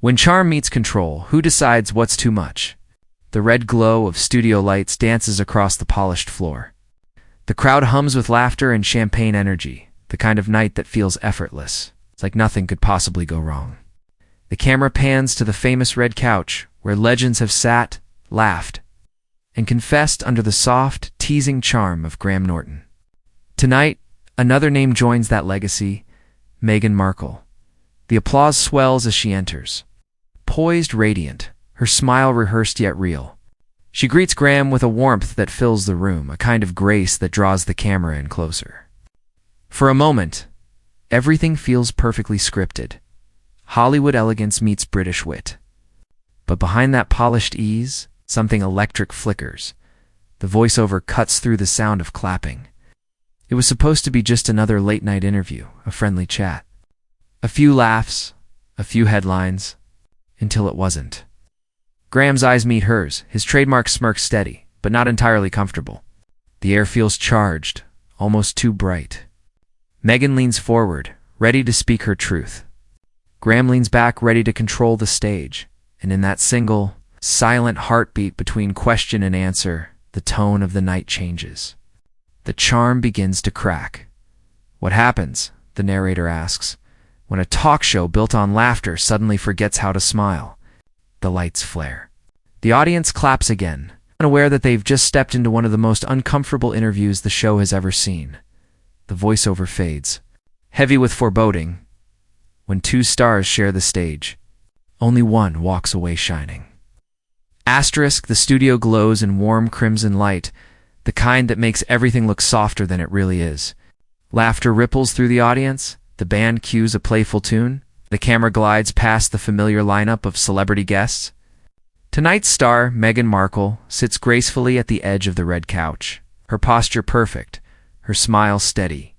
When charm meets control, who decides what's too much? The red glow of studio lights dances across the polished floor. The crowd hums with laughter and champagne energy, the kind of night that feels effortless. It's like nothing could possibly go wrong. The camera pans to the famous red couch, where legends have sat, laughed, and confessed under the soft, teasing charm of Graham Norton. Tonight, another name joins that legacy, Meghan Markle. The applause swells as she enters. Poised, radiant, her smile rehearsed yet real. She greets Graham with a warmth that fills the room, a kind of grace that draws the camera in closer. For a moment, everything feels perfectly scripted. Hollywood elegance meets British wit. But behind that polished ease, something electric flickers. The voiceover cuts through the sound of clapping. It was supposed to be just another late-night interview, a friendly chat. A few laughs, a few headlines, until it wasn't. Graham's eyes meet hers, his trademark smirk steady, but not entirely comfortable. The air feels charged, almost too bright. Meghan leans forward, ready to speak her truth. Graham leans back, ready to control the stage, and in that single, silent heartbeat between question and answer, the tone of the night changes. The charm begins to crack. What happens, the narrator asks, when a talk show built on laughter suddenly forgets how to smile? The lights flare. The audience claps again, unaware that they've just stepped into one of the most uncomfortable interviews the show has ever seen. The voiceover fades, heavy with foreboding. When two stars share the stage, only one walks away shining. Asterisk, the studio glows in warm crimson light, the kind that makes everything look softer than it really is. Laughter ripples through the audience, the band cues a playful tune, the camera glides past the familiar lineup of celebrity guests. Tonight's star, Meghan Markle, sits gracefully at the edge of the red couch, her posture perfect, her smile steady.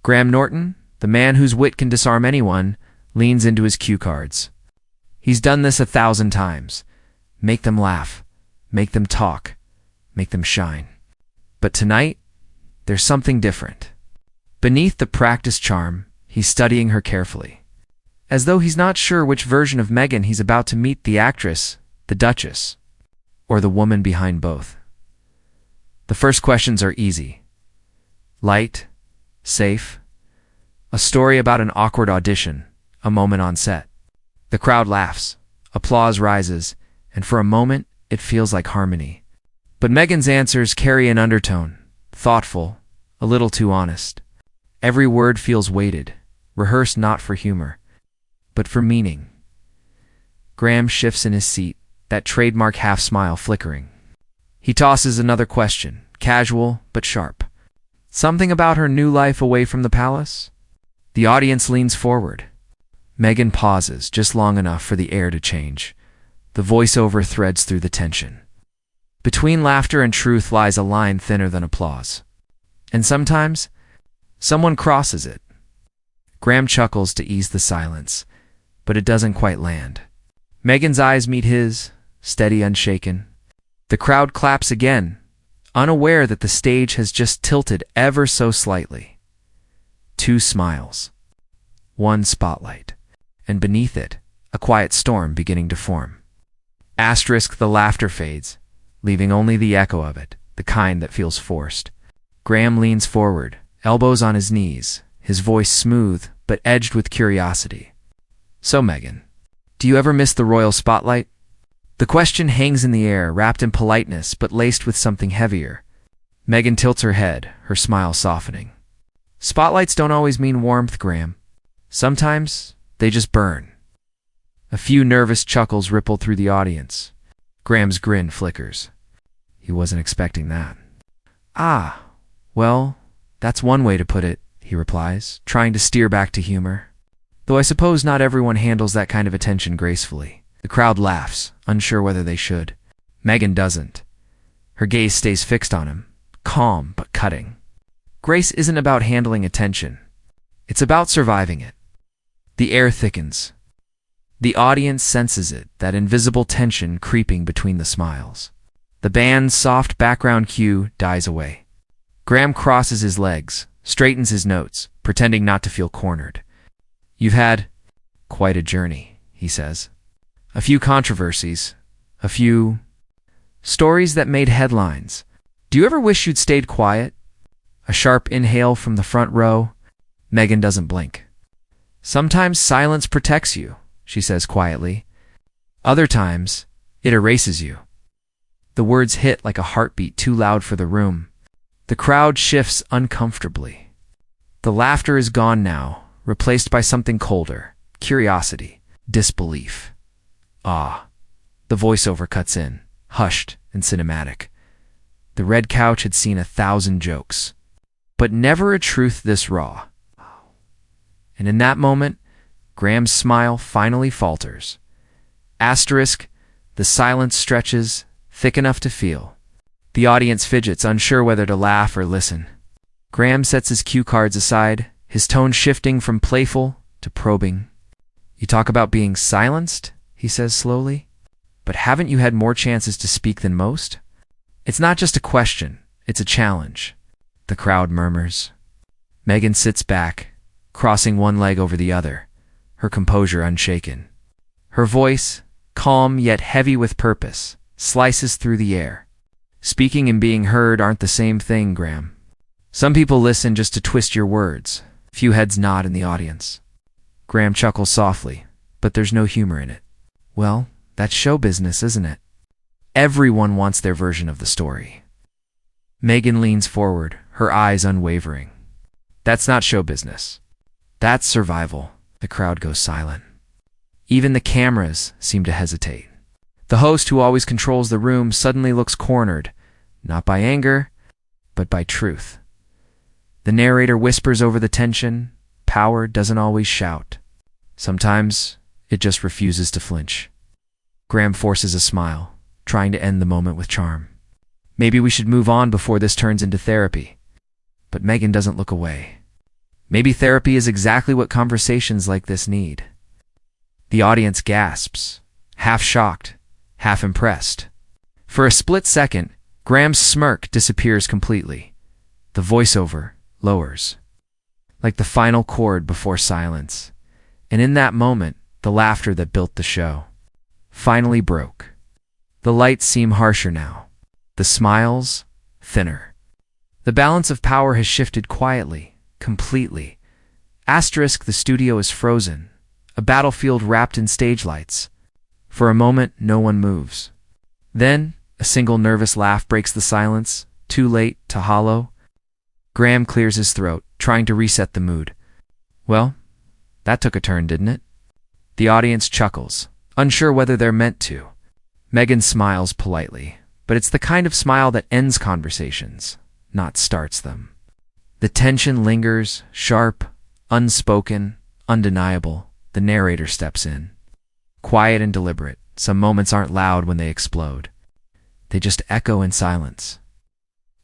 Graham Norton, the man whose wit can disarm anyone, leans into his cue cards. He's done this 1,000 times. Make them laugh, make them talk, make them shine. But tonight, there's something different. Beneath the practiced charm, he's studying her carefully. As though he's not sure which version of Meghan he's about to meet, the actress, the Duchess, or the woman behind both. The first questions are easy. Light, safe, a story about an awkward audition, a moment on set. The crowd laughs, applause rises, and for a moment, it feels like harmony. But Meghan's answers carry an undertone, thoughtful, a little too honest. Every word feels weighted, rehearsed not for humor, but for meaning. Graham shifts in his seat, that trademark half-smile flickering. He tosses another question, casual but sharp. Something about her new life away from the palace? The audience leans forward. Meghan pauses just long enough for the air to change. The voiceover threads through the tension. Between laughter and truth lies a line thinner than applause. And sometimes, someone crosses it. Graham chuckles to ease the silence, but it doesn't quite land. Meghan's eyes meet his, steady, unshaken. The crowd claps again, unaware that the stage has just tilted ever so slightly. Two smiles. One spotlight. And beneath it, a quiet storm beginning to form. Asterisk, the laughter fades, leaving only the echo of it, the kind that feels forced. Graham leans forward, elbows on his knees, his voice smooth but edged with curiosity. So, Meghan, do you ever miss the royal spotlight? The question hangs in the air, wrapped in politeness but laced with something heavier. Meghan tilts her head, her smile softening. Spotlights don't always mean warmth, Graham. Sometimes they just burn. A few nervous chuckles ripple through the audience. Graham's grin flickers. He wasn't expecting that. Ah, well, that's one way to put it, he replies, trying to steer back to humor. Though I suppose not everyone handles that kind of attention gracefully. The crowd laughs, unsure whether they should. Meghan doesn't. Her gaze stays fixed on him, calm but cutting. Grace isn't about handling attention. It's about surviving it. The air thickens. The audience senses it, that invisible tension creeping between the smiles. The band's soft background cue dies away. Graham crosses his legs, straightens his notes, pretending not to feel cornered. You've had quite a journey, he says, A few controversies. A few stories that made headlines. Do you ever wish you'd stayed quiet? A sharp inhale from the front row. Meghan doesn't blink. Sometimes silence protects you, she says quietly. Other times, it erases you. The words hit like a heartbeat too loud for the room. The crowd shifts uncomfortably. The laughter is gone now, replaced by something colder. Curiosity. Disbelief. Awe. The voiceover cuts in, hushed and cinematic. The red couch had seen 1,000 jokes, but never a truth this raw. And in that moment, Graham's smile finally falters. Asterisk, the silence stretches, thick enough to feel. The audience fidgets, unsure whether to laugh or listen. Graham sets his cue cards aside, his tone shifting from playful to probing. You talk about being silenced, he says slowly. But haven't you had more chances to speak than most? It's not just a question, it's a challenge. The crowd murmurs. Meghan sits back, crossing one leg over the other, her composure unshaken. Her voice, calm yet heavy with purpose, slices through the air. Speaking and being heard aren't the same thing, Graham. Some people listen just to twist your words. Few heads nod in the audience. Graham chuckles softly, but there's no humor in it. Well, that's show business, isn't it? Everyone wants their version of the story. Meghan leans forward, her eyes unwavering. That's not show business. That's survival. The crowd goes silent. Even the cameras seem to hesitate. The host, who always controls the room, suddenly looks cornered, not by anger, but by truth. The narrator whispers over the tension. Power doesn't always shout. Sometimes it just refuses to flinch. Graham forces a smile, trying to end the moment with charm. Maybe we should move on before this turns into therapy. But Meghan doesn't look away. Maybe therapy is exactly what conversations like this need. The audience gasps, half shocked, half impressed. For a split second, Graham's smirk disappears completely. The voiceover lowers, like the final chord before silence. And in that moment, the laughter that built the show finally broke. The lights seem harsher now. The smiles, thinner. The balance of power has shifted quietly, completely. Asterisk, the studio is frozen, a battlefield wrapped in stage lights. For a moment, no one moves. Then, a single nervous laugh breaks the silence, too late to hollow. Graham clears his throat, trying to reset the mood. Well, that took a turn, didn't it? The audience chuckles, unsure whether they're meant to. Meghan smiles politely, but it's the kind of smile that ends conversations, not starts them. The tension lingers, sharp, unspoken, undeniable. The narrator steps in. Quiet and deliberate, some moments aren't loud when they explode. They just echo in silence.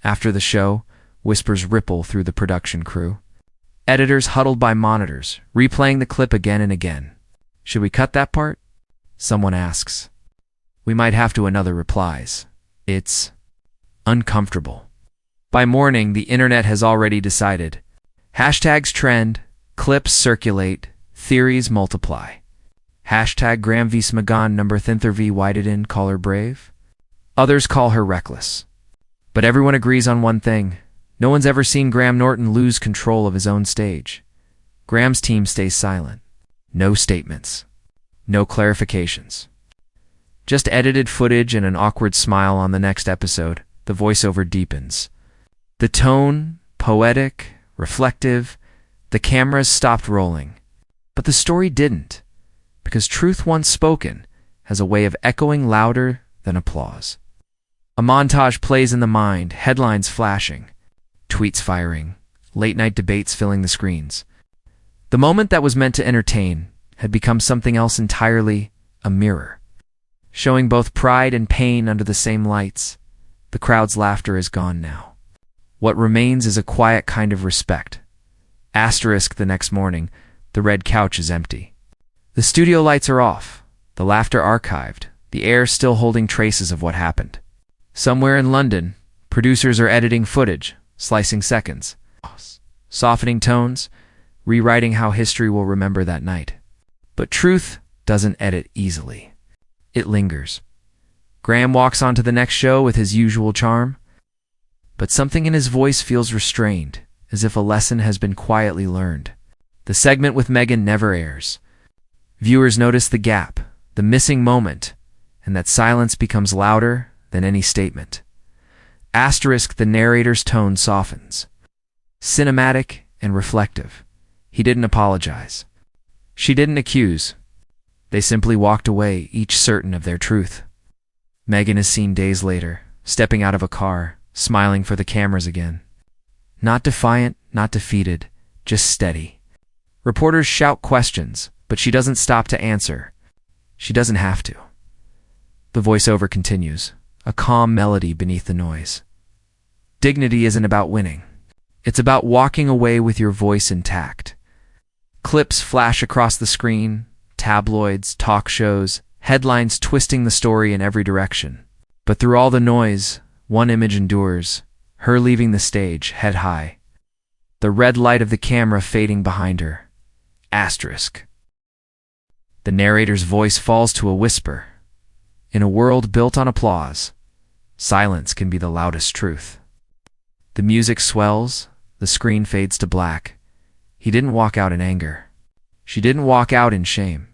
After the show, whispers ripple through the production crew. Editors huddled by monitors, replaying the clip again and again. Should we cut that part? Someone asks. We might have to, another replies. It's uncomfortable. By morning, the internet has already decided. Hashtags trend, clips circulate, theories multiply. Hashtag Graham vs Meghan number Thinther v Whited call her brave. Others call her reckless. But everyone agrees on one thing. No one's ever seen Graham Norton lose control of his own stage. Graham's team stays silent. No statements. No clarifications. Just edited footage and an awkward smile on the next episode. The voiceover deepens. The tone, poetic, reflective. The cameras stopped rolling. But the story didn't, because truth once spoken has a way of echoing louder than applause. A montage plays in the mind, headlines flashing, tweets firing, late-night debates filling the screens. The moment that was meant to entertain had become something else entirely, a mirror. Showing both pride and pain under the same lights, the crowd's laughter is gone now. What remains is a quiet kind of respect. Asterisk, the next morning, the red couch is empty. The studio lights are off, the laughter archived, the air still holding traces of what happened. Somewhere in London, producers are editing footage, slicing seconds, softening tones, rewriting how history will remember that night. But truth doesn't edit easily. It lingers. Graham walks on to the next show with his usual charm, but something in his voice feels restrained, as if a lesson has been quietly learned. The segment with Meghan never airs. Viewers notice the gap, the missing moment, and that silence becomes louder than any statement. Asterisk, the narrator's tone softens. Cinematic and reflective. He didn't apologize. She didn't accuse. They simply walked away, each certain of their truth. Meghan is seen days later, stepping out of a car, smiling for the cameras again. Not defiant, not defeated, just steady. Reporters shout questions, but she doesn't stop to answer. She doesn't have to. The voiceover continues, a calm melody beneath the noise. Dignity isn't about winning. It's about walking away with your voice intact. Clips flash across the screen, tabloids, talk shows, headlines twisting the story in every direction. But through all the noise, one image endures, her leaving the stage, head high. The red light of the camera fading behind her. Asterisk. The narrator's voice falls to a whisper. In a world built on applause, silence can be the loudest truth. The music swells, the screen fades to black. He didn't walk out in anger. She didn't walk out in shame.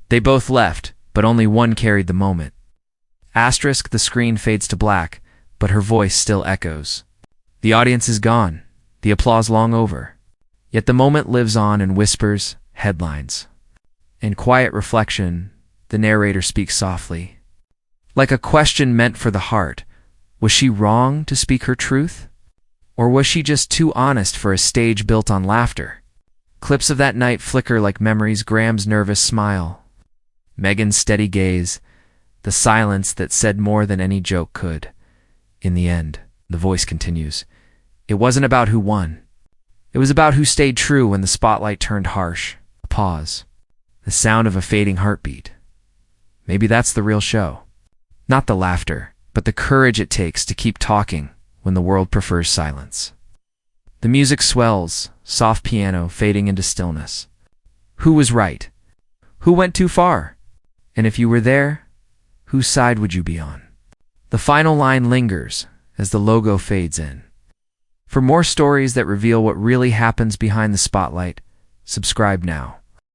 They both left, but only one carried the moment. Asterisk, the screen fades to black, but her voice still echoes. The audience is gone, the applause long over. Yet the moment lives on in whispers, headlines. In quiet reflection, the narrator speaks softly. Like a question meant for the heart, was she wrong to speak her truth? Or was she just too honest for a stage built on laughter? Clips of that night flicker like memories, Graham's nervous smile, Meghan's steady gaze, the silence that said more than any joke could. In the end, the voice continues. It wasn't about who won. It was about who stayed true when the spotlight turned harsh. A pause. The sound of a fading heartbeat. Maybe that's the real show. Not the laughter, but the courage it takes to keep talking when the world prefers silence. The music swells, soft piano fading into stillness. Who was right? Who went too far? And if you were there, whose side would you be on? The final line lingers as the logo fades in. For more stories that reveal what really happens behind the spotlight, subscribe now.